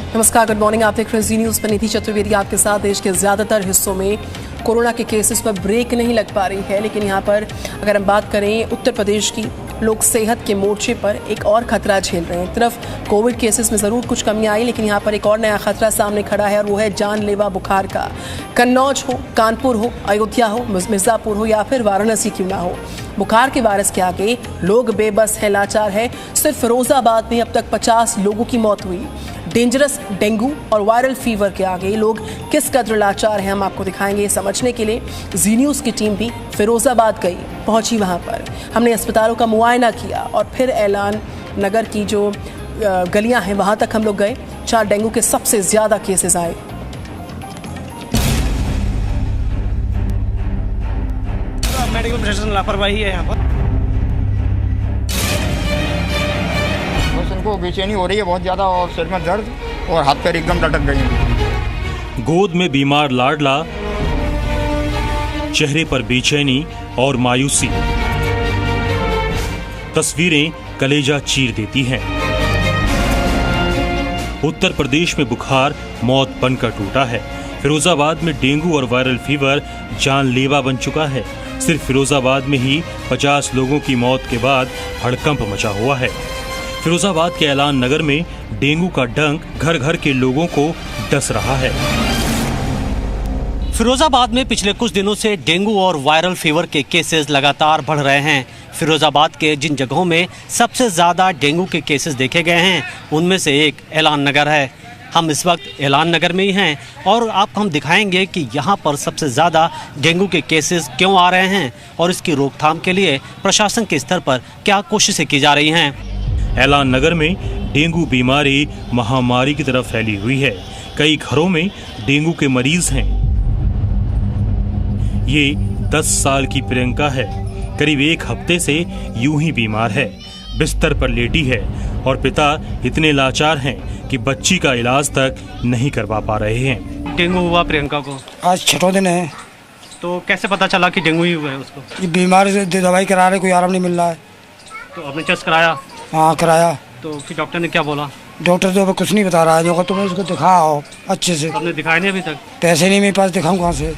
नमस्कार, good morning. आप देख रहे हैं जी न्यूज़ पर। निधि चतुर्वेदी आपके साथ। देश के ज़्यादातर हिस्सों में कोरोना के केसेस पर ब्रेक नहीं लग पा रही है, लेकिन यहाँ पर अगर हम बात करें उत्तर प्रदेश की, लोग सेहत के मोर्चे पर एक और खतरा झेल रहे हैं। एक तरफ कोविड केसेस में ज़रूर कुछ कमी आई, लेकिन यहाँ पर एक और नया खतरा सामने खड़ा है और वो है जानलेवा बुखार का। कन्नौज हो, कानपुर हो, अयोध्या हो, मिर्ज़ापुर हो या फिर वाराणसी क्यों ना हो, बुखार के वायरस के आगे लोग बेबस है, लाचार है। सिर्फ फिरोजाबाद में अब तक 50 लोगों की मौत हुई। डेंजरस डेंगू और वायरल फीवर के आगे लोग किस कदर लाचार हैं, हम आपको दिखाएंगे। समझने के लिए जी न्यूज़ की टीम भी फिरोजाबाद गई, पहुंची वहां पर। हमने अस्पतालों का मुआयना किया और फिर ऐलान नगर की जो गलियां हैं वहां तक हम लोग गए। 4 डेंगू के सबसे ज्यादा केसेस आए। मेडिकल प्रशासन लापरवाही है यहाँ पर। बस उनको बेचैनी हो रही है बहुत ज़्यादा और सिर में दर्द और हाथ पैर एकदम लटक गए हैं। गोद में बीमार लाडला, चेहरे पर बेचैनी और मायूसी, तस्वीरें कलेजा चीर देती हैं। उत्तर प्रदेश में बुखार मौत बनकर टूटा है। फिरोजाबाद में डेंगू और वायरल फीवर जानलेवा बन चुका है। सिर्फ फिरोजाबाद में ही 50 लोगों की मौत के बाद हड़कंप मचा हुआ है। फिरोजाबाद के ऐलान नगर में डेंगू का डंक घर घर के लोगों को डस रहा है। फिरोजाबाद में पिछले कुछ दिनों से डेंगू और वायरल फीवर के केसेस लगातार बढ़ रहे हैं। फिरोजाबाद के जिन जगहों में सबसे ज़्यादा डेंगू के केसेस देखे गए हैं, उनमें से एक ऐलान नगर है। हम इस वक्त ऐलान नगर में ही हैं और आपको हम दिखाएंगे कि यहाँ पर सबसे ज़्यादा डेंगू के केसेस क्यों आ रहे हैं और इसकी रोकथाम के लिए प्रशासन के स्तर पर क्या कोशिशें की जा रही हैं। ऐलान नगर में डेंगू बीमारी महामारी की तरफ फैली हुई है। कई घरों में डेंगू के मरीज हैं। ये 10 साल की प्रियंका है। करीब 1 हफ्ते से यूं ही बीमार है, बिस्तर पर लेटी है और पिता इतने लाचार हैं कि बच्ची का इलाज तक नहीं करवा पा रहे हैं। डेंगू हुआ प्रियंका को? आज 6वां दिन है। तो कैसे पता चला कि डेंगू ही हुआ है उसको? ये बीमार से दवाई करा रहे, कोई आराम नहीं मिल रहा है। तो आपने टेस्ट कराया? हाँ कराया। तो फिर डॉक्टर ने क्या बोला? डॉक्टर तो कुछ नहीं बता रहा है। जो तुम्हें उसको दिखाओ अच्छे से। आपने दिखाया नहीं अभी तक? पैसे नहीं मेरे पास, दिखाऊं कहाँ से।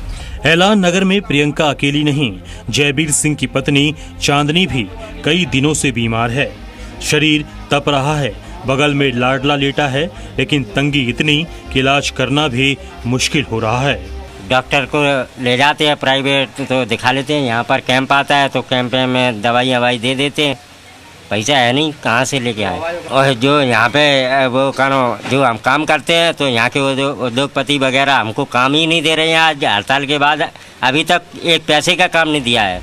ऐलान नगर में प्रियंका अकेली नहीं, जयबीर सिंह की पत्नी चांदनी भी कई दिनों से बीमार है। शरीर तप रहा है, बगल में लाडला लेटा है, लेकिन तंगी इतनी कि इलाज करना भी मुश्किल हो रहा है। डॉक्टर को ले जाते हैं प्राइवेट तो दिखा लेते हैं। यहाँ पर कैंप आता है तो कैंप में दवाई दे देते हैं। पैसा है नहीं, कहाँ से लेके आए। और जो यहाँ पे वो जो हम काम करते हैं तो यहाँ के उद्योगपति वगैरह हमको काम ही नहीं दे रहे हैं। आज हड़ताल के बाद अभी तक एक पैसे का काम नहीं दिया है।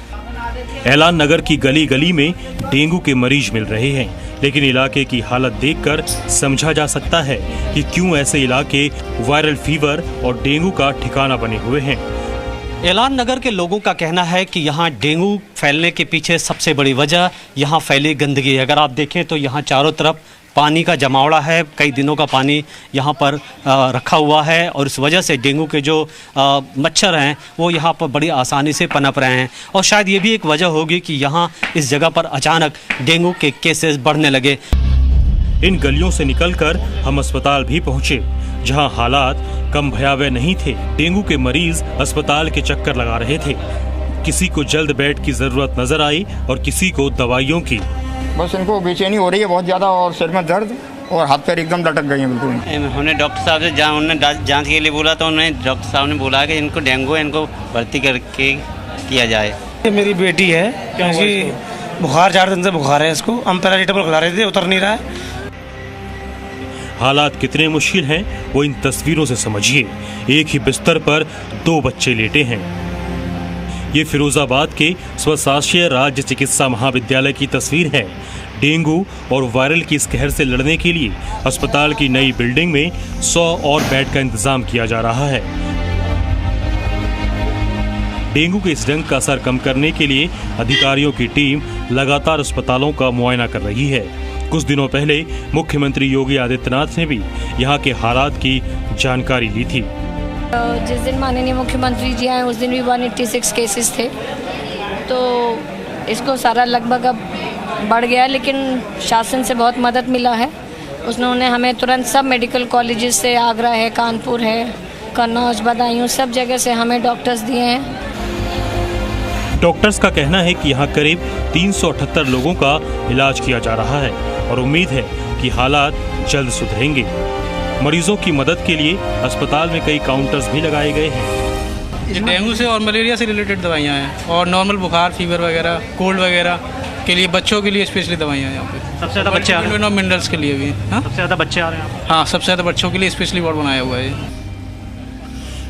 ऐलान नगर की गली गली में डेंगू के मरीज मिल रहे हैं, लेकिन इलाके की हालत देखकर समझा जा सकता है कि क्यों ऐसे इलाके वायरल फीवर और डेंगू का ठिकाना बने हुए हैं। ऐलान नगर के लोगों का कहना है कि यहाँ डेंगू फैलने के पीछे सबसे बड़ी वजह यहाँ फैली गंदगी है। अगर आप देखें तो यहाँ चारों तरफ पानी का जमावड़ा है। कई दिनों का पानी यहाँ पर रखा हुआ है और इस वजह से डेंगू के जो मच्छर हैं वो यहाँ पर बड़ी आसानी से पनप रहे हैं। और शायद ये भी एक वजह होगी कि यहाँ इस जगह पर अचानक डेंगू के केसेस बढ़ने लगे। इन गलियों से निकलकर हम अस्पताल भी पहुँचे, जहाँ हालात कम भयावह नहीं थे। डेंगू के मरीज अस्पताल के चक्कर लगा रहे थे। किसी को जल्द बेड की जरूरत नजर आई और किसी को दवाइयों की। बस उनको बेचैनी हो रही है बहुत ज़्यादा और सिर में दर्द और हाथ पैर एकदम लटक गए हैं बिल्कुल। हमने डॉक्टर साहब से उन्होंने जांच के लिए बोला तो उन्होंने डॉक्टर साहब ने बोला कि इनको डेंगू है, इनको भर्ती करके किया जाए। ये मेरी बेटी है, क्योंकि बुखार 4 दिन से बुखार है इसको। हम पैरासीटामोल खिला रहे थे, उतर नहीं रहा है। हालात कितने मुश्किल हैं वो इन तस्वीरों से समझिए। एक ही बिस्तर पर 2 बच्चे लेटे हैं। ये फिरोजाबाद के स्वशासीय राज्य चिकित्सा महाविद्यालय की तस्वीर है। डेंगू और वायरल की इस कहर से लड़ने के लिए अस्पताल की नई बिल्डिंग में 100 और बेड का इंतजाम किया जा रहा है। डेंगू के इस डंक का असर कम करने के लिए अधिकारियों की टीम लगातार अस्पतालों का मुआयना कर रही है। कुछ दिनों पहले मुख्यमंत्री योगी आदित्यनाथ ने भी यहाँ के हालात की जानकारी ली थी। जिस दिन माननीय मुख्यमंत्री जी आए उस दिन भी 186 केसेस थे, तो इसको सारा लगभग अब बढ़ गया, लेकिन शासन से बहुत मदद मिला है। उन्होंने हमें तुरंत सब मेडिकल कॉलेजेस से, आगरा है, कानपुर है, कन्नौज, बदायूं, सब जगह से हमें डॉक्टर्स दिए हैं। डॉक्टर्स का कहना है कि यहाँ करीब 378 लोगों का इलाज किया जा रहा है और उम्मीद है कि हालात जल्द सुधरेंगे। मरीजों की मदद के लिए अस्पताल में कई काउंटर्स भी लगाए गए हैं। ये डेंगू से और मलेरिया से रिलेटेड दवाइयाँ हैं और नॉर्मल बुखार, फीवर वगैरह, कोल्ड वगैरह के लिए बच्चों के लिए स्पेशली दवाइयाँ हैं यहाँ पे। सबसे ज़्यादा बच्चे आ रहे हैं, मिनरल्स के लिए भी। सबसे ज़्यादा बच्चे आ रहे हैं। हाँ, सबसे ज़्यादा बच्चों के लिए स्पेशली वार्ड बनाया हुआ है।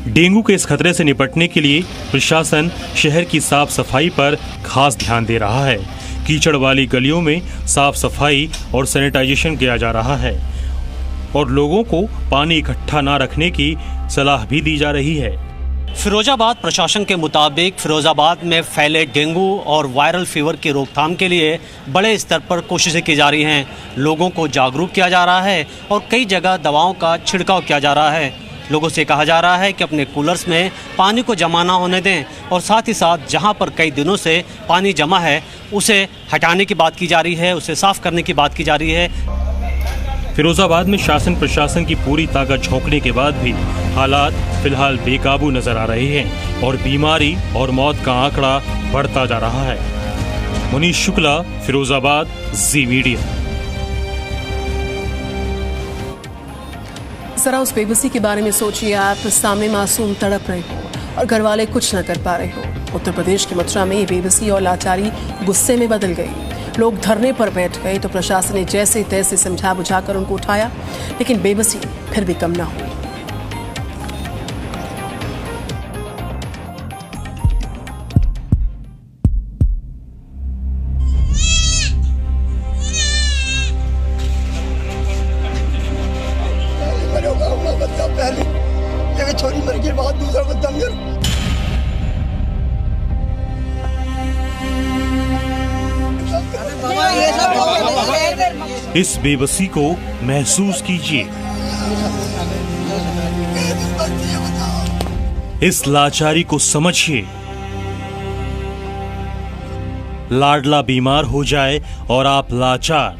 डेंगू के इस खतरे से निपटने के लिए प्रशासन शहर की साफ सफाई पर खास ध्यान दे रहा है। कीचड़ वाली गलियों में साफ सफाई और सैनिटाइजेशन किया जा रहा है और लोगों को पानी इकट्ठा न रखने की सलाह भी दी जा रही है। फिरोजाबाद प्रशासन के मुताबिक फिरोजाबाद में फैले डेंगू और वायरल फीवर की रोकथाम के लिए बड़े स्तर पर कोशिशें की जा रही हैं। लोगों को जागरूक किया जा रहा है और कई जगह दवाओं का छिड़काव किया जा रहा है। लोगों से कहा जा रहा है कि अपने कूलर्स में पानी को जमा ना होने दें और साथ ही साथ जहां पर कई दिनों से पानी जमा है उसे हटाने की बात की जा रही है, उसे साफ करने की बात की जा रही है। फिरोजाबाद में शासन प्रशासन की पूरी ताकत झोंकने के बाद भी हालात फिलहाल बेकाबू नजर आ रहे हैं और बीमारी और मौत का आंकड़ा बढ़ता जा रहा है। मनीष शुक्ला, फिरोजाबाद, जी मीडिया। जरा उस बेबसी के बारे में सोचिए आप। सामने मासूम तड़प रहे हो और घर वाले कुछ न कर पा रहे हो। उत्तर प्रदेश के मथुरा में ये बेबसी और लाचारी गुस्से में बदल गई। लोग धरने पर बैठ गए तो प्रशासन ने जैसे तैसे समझा बुझाकर उनको उठाया, लेकिन बेबसी फिर भी कम न हुई। पहले छोरी मर के बाद दूसरा बच्चा मेरा। इस बेबसी को महसूस कीजिए, इस लाचारी को समझिए। लाडला बीमार हो जाए और आप लाचार,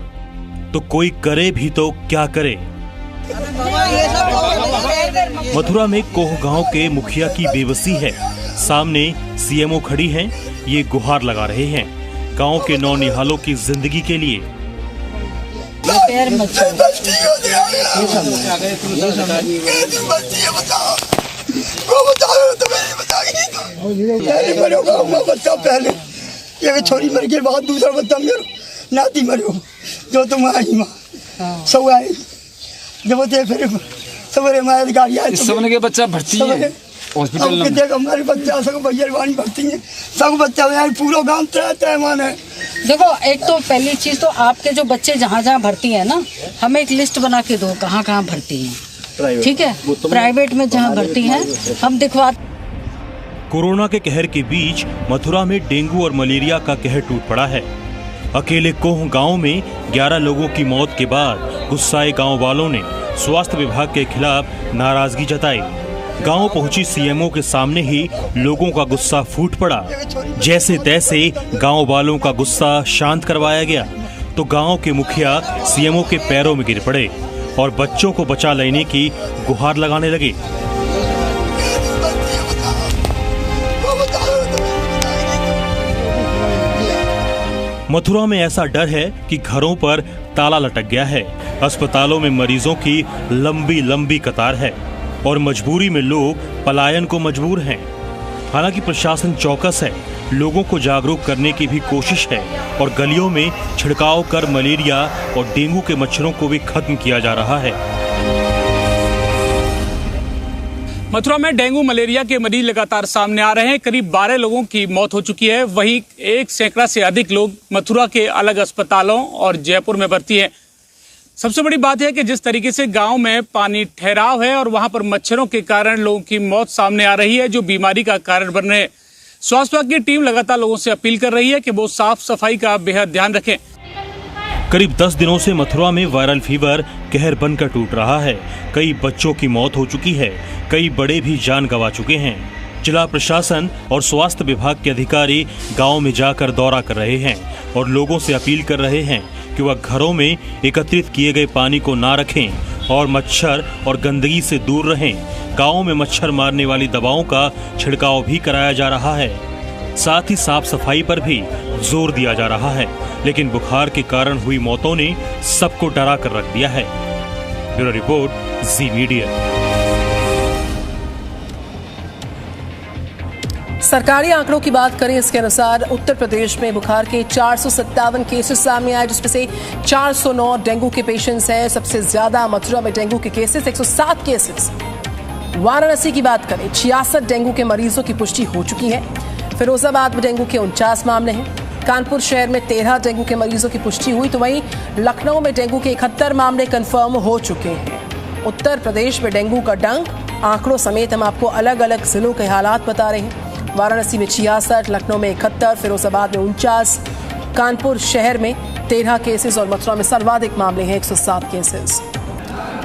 तो कोई करे भी तो क्या करे। मथुरा में कोह गांव के मुखिया की बेबसी है। सामने सीएमओ खड़ी हैं, ये गुहार लगा रहे हैं गांव के नौनिहालों की जिंदगी के लिए। बच्चा पहले एक छोरी मर के बाद दूसरा बच्चा मेरा नाती मरो जो तुम आई माँ सब आई जब फिर सवेरे हमारे गाड़ी आई सबने के बच्चा भर्ती है हॉस्पिटल में। देख हमारे बच्चा सब भैयावानी भर्ती है, सब बच्चा पूरा गांव तय है। देखो, एक तो पहली चीज तो आपके जो बच्चे जहाँ जहाँ भर्ती है ना, हमें एक लिस्ट बना के दो कहाँ कहाँ भर्ती हैं, ठीक है। प्राइवेट में जहाँ भर्ती हैं हम दिखवा। कोरोना के कहर के बीच मथुरा में डेंगू और मलेरिया का कहर टूट पड़ा है। अकेले कोह गांव में 11 लोगों की मौत के बाद गुस्साए गांव वालों ने स्वास्थ्य विभाग के खिलाफ नाराजगी जताई। गांव पहुंची सीएमओ के सामने ही लोगों का गुस्सा फूट पड़ा। जैसे तैसे गांव वालों का गुस्सा शांत करवाया गया तो गांव के मुखिया सीएमओ के पैरों में गिर पड़े और बच्चों को बचा लेने की गुहार लगाने लगे। मथुरा में ऐसा डर है कि घरों पर ताला लटक गया है। अस्पतालों में मरीजों की लंबी लंबी कतार है और मजबूरी में लोग पलायन को मजबूर हैं। हालांकि प्रशासन चौकस है, लोगों को जागरूक करने की भी कोशिश है और गलियों में छिड़काव कर मलेरिया और डेंगू के मच्छरों को भी खत्म किया जा रहा है। मथुरा में डेंगू मलेरिया के मरीज लगातार सामने आ रहे हैं। करीब 12 लोगों की मौत हो चुकी है। वहीं 1 सैकड़ा से अधिक लोग मथुरा के अलग अस्पतालों और जयपुर में भर्ती हैं। सबसे बड़ी बात है कि जिस तरीके से गांव में पानी ठहराव है और वहां पर मच्छरों के कारण लोगों की मौत सामने आ रही है, जो बीमारी का कारण बन रहे हैं। स्वास्थ्य विभाग की टीम लगातार लोगों से अपील कर रही है कि वो साफ सफाई का बेहद ध्यान रखें। करीब 10 दिनों से मथुरा में वायरल फीवर कहर बनकर टूट रहा है। कई बच्चों की मौत हो चुकी है, कई बड़े भी जान गंवा चुके हैं। जिला प्रशासन और स्वास्थ्य विभाग के अधिकारी गांव में जाकर दौरा कर रहे हैं और लोगों से अपील कर रहे हैं कि वह घरों में एकत्रित किए गए पानी को ना रखें और मच्छर और गंदगी से दूर रहें। गाँव में मच्छर मारने वाली दवाओं का छिड़काव भी कराया जा रहा है। साथ ही साफ सफाई पर भी जोर दिया जा रहा है, लेकिन बुखार के कारण हुई मौतों ने सबको डरा कर रख दिया है। ब्यूरो रिपोर्ट, जी मीडिया। सरकारी आंकड़ों की बात करें, इसके अनुसार उत्तर प्रदेश में बुखार के 457 केसेस सामने आए, जिसमें से 409 डेंगू के पेशेंट्स हैं। सबसे ज्यादा मथुरा में डेंगू के केसेस 107 केसेस। वाराणसी की बात करें, 66 डेंगू के मरीजों की पुष्टि हो चुकी है। फिरोजाबाद में डेंगू के 49 मामले हैं। कानपुर शहर में 13 डेंगू के मरीजों की पुष्टि हुई, तो वहीं लखनऊ में डेंगू के 71 मामले कंफर्म हो चुके हैं। उत्तर प्रदेश में डेंगू का डंक, आंकड़ों समेत हम आपको अलग अलग जिलों के हालात बता रहे हैं। वाराणसी में 66, लखनऊ में 71, फिरोजाबाद में 49, कानपुर शहर में 13 केसेस और मथुरा में सर्वाधिक मामले हैं, 107 केसेस।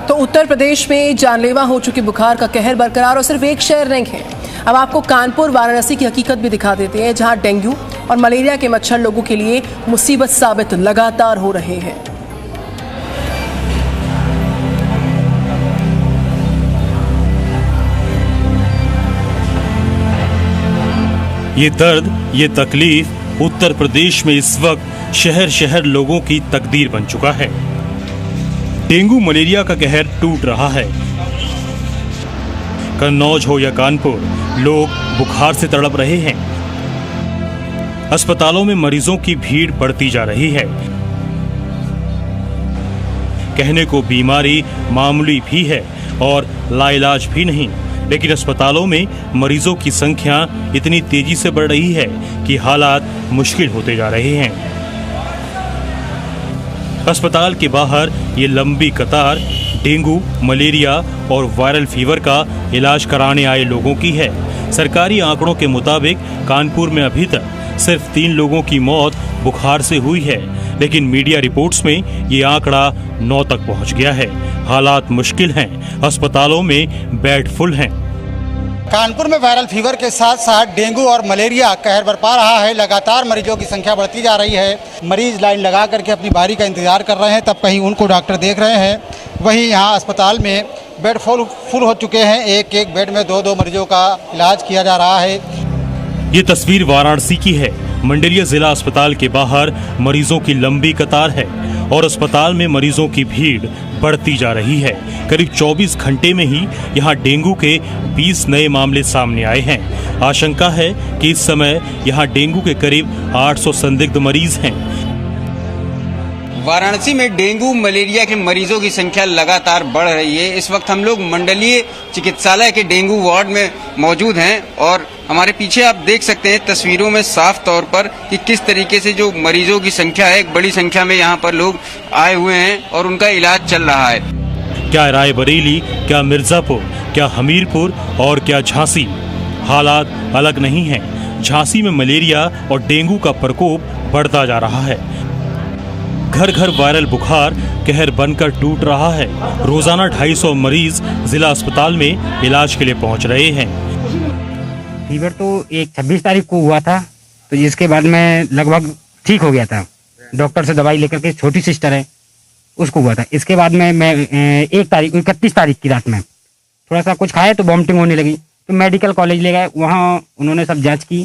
तो उत्तर प्रदेश में जानलेवा हो चुके बुखार का कहर बरकरार और सिर्फ एक शहर नहीं है। अब आपको कानपुर, वाराणसी की हकीकत भी दिखा देते हैं, जहां डेंगू और मलेरिया के मच्छर लोगों के लिए मुसीबत साबित लगातार हो रहे हैं। ये दर्द, ये तकलीफ उत्तर प्रदेश में इस वक्त शहर शहर लोगों की तकदीर बन चुका है। डेंगू मलेरिया का कहर टूट रहा है। कन्नौज हो या कानपुर, लोग बुखार से तड़प रहे हैं। अस्पतालों में मरीजों की भीड़ बढ़ती जा रही है। कहने को बीमारी मामूली भी है और लाइलाज भी नहीं, लेकिन अस्पतालों में मरीजों की संख्या इतनी तेजी से बढ़ रही है कि हालात मुश्किल होते जा रहे हैं। अस्पताल के बाहर ये लंबी कतार डेंगू, मलेरिया और वायरल फीवर का इलाज कराने आए लोगों की है। सरकारी आंकड़ों के मुताबिक कानपुर में अभी तक सिर्फ 3 लोगों की मौत बुखार से हुई है, लेकिन मीडिया रिपोर्ट्स में ये आंकड़ा 9 तक पहुंच गया है। हालात मुश्किल हैं, अस्पतालों में बेड फुल हैं। कानपुर में वायरल फीवर के साथ साथ डेंगू और मलेरिया कहर बरपा रहा है। लगातार मरीजों की संख्या बढ़ती जा रही है। मरीज लाइन लगा करके अपनी बारी का इंतजार कर रहे हैं, तब कहीं उनको डॉक्टर देख रहे हैं। वहीं यहाँ अस्पताल में बेड फुल हो चुके हैं। एक एक बेड में 2-2 मरीजों का इलाज किया जा रहा है। ये तस्वीर वाराणसी की है। मंडलिया जिला अस्पताल के बाहर मरीजों की लंबी कतार है और अस्पताल में मरीजों की भीड़ बढ़ती जा रही है। करीब 24 घंटे में ही यहां डेंगू के 20 नए मामले सामने आए हैं। आशंका है कि इस समय यहां डेंगू के करीब 800 संदिग्ध मरीज हैं। वाराणसी में डेंगू मलेरिया के मरीजों की संख्या लगातार बढ़ रही है। इस वक्त हम लोग मंडलीय चिकित्सालय के डेंगू वार्ड में मौजूद हैं और हमारे पीछे आप देख सकते हैं तस्वीरों में साफ तौर पर कि किस तरीके से जो मरीजों की संख्या है, एक बड़ी संख्या में यहाँ पर लोग आए हुए हैं और उनका इलाज चल रहा है। क्या रायबरेली, क्या मिर्जापुर, क्या हमीरपुर और क्या झांसी, हालात अलग नहीं हैं। झांसी में मलेरिया और डेंगू का प्रकोप बढ़ता जा रहा है। घर घर वायरल बुखार कहर बनकर टूट रहा है। रोजाना 250 मरीज जिला अस्पताल में इलाज के लिए पहुंच रहे हैं। फीवर तो 26 तारीख को हुआ था, तो जिसके बाद मैं लगभग ठीक हो गया था। डॉक्टर से दवाई लेकर के, छोटी सिस्टर है उसको हुआ था। इसके बाद में मैं 31 तारीख की रात में थोड़ा सा कुछ खाया तो वॉमिटिंग होने लगी, तो मेडिकल कॉलेज ले गए। वहाँ उन्होंने सब जांच की,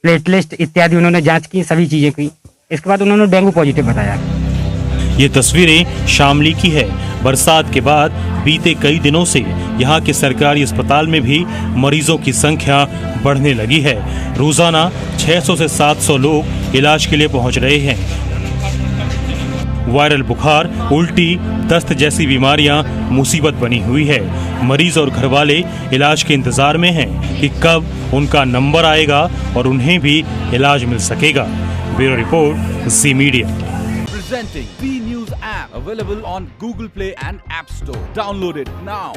प्लेटलेट इत्यादि उन्होंने जांच की, सभी चीजें की। इसके बाद उन्होंने डेंगू पॉजिटिव बताया। ये तस्वीरें शामली की है। बरसात के बाद बीते कई दिनों से यहाँ के सरकारी अस्पताल में भी मरीजों की संख्या बढ़ने लगी है। रोजाना 600 से 700 लोग इलाज के लिए पहुँच रहे हैं। वायरल बुखार, उल्टी, दस्त जैसी बीमारियां मुसीबत बनी हुई है। मरीज और घरवाले इलाज के इंतजार में हैं कि कब उनका नंबर आएगा और उन्हें भी इलाज मिल सकेगा। Bureau report, ji media. Presenting B News app available on Google Play and App Store. Download it now.